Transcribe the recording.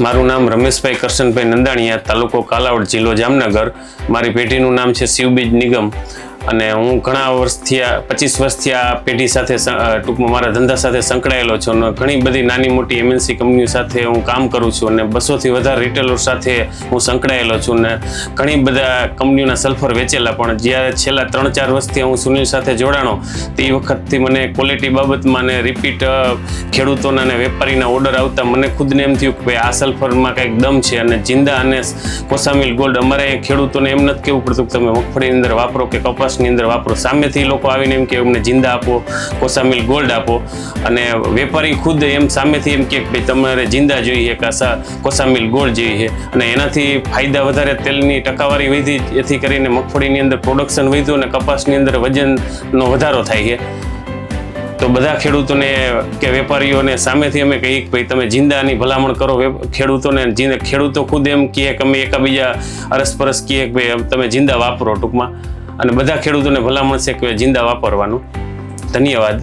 મારું નામ રમેશભાઈ કરશનભાઈ નંદાણીયા, તાલુકો કાલાવડ, જિલ્લો જામનગર. મારી પેઢીનું નામ છે શિવબીજ નિગમ અને હું ઘણા વર્ષથી 25 વર્ષથી આ પેઢી સાથે ટૂંકમાં મારા ધંધા સાથે સંકળાયેલો છું અને ઘણી બધી નાની મોટી MNC કંપનીઓ સાથે હું કામ કરું છું અને 200થી વધારે રિટેલર સાથે હું સંકળાયેલો છું અને ઘણી બધા કંપનીઓના સલ્ફર વેચેલા. પણ જ્યારે છેલ્લા 3-4 વર્ષથી હું સુનિલ સાથે જોડાણો તે વખતથી મને ક્વોલિટી બાબતમાં ને રિપીટ ખેડૂતોના અને વેપારીના ઓર્ડર આવતા મને ખુદને એમ થયું કે ભાઈ આ સલ્ફરમાં કંઈક દમ છે અને જિંદા અને કોસામિલ ગોલ્ડ અમારે ખેડૂતોને એમ નથી કહેવું પડતું કે તમે મગફળીની અંદર વાપરો કે કપાસની અંદર વાપરો. સામેથી લોકો આવીને એમ કે અમને જિંદા આપો, કોસામિલ ગોલ્ડ આપો અને વેપારી ખુદ એમ સામેથી એમ કે ભાઈ તમારે જિંદા જોઈએ કે કોસામિલ ગોલ્ડ જોઈએ અને એનાથી ફાયદા વધારે, તેલની ટકાવારી વધી, એથી કરીને મગફળીની અંદર પ્રોડક્શન વધ્યું અને કપાસની અંદર વજનનો વધારો થાય છે. તો બધા ખેડૂતોને કે વેપારીઓને સામેથી અમે કહીએ કે ભાઈ તમે જિંદાની ભલામણ કરો ખેડૂતોને. ખેડૂતો ખુદ એમ કહે કે અમે એકબીજા અરસપરસ કહે કે ભાઈ તમે જિંદા વાપરો ટૂંકમાં, અને બધા ખેડૂતોને ભલામણ છે કે જિંદા વાપરવાનું. ધન્યવાદ.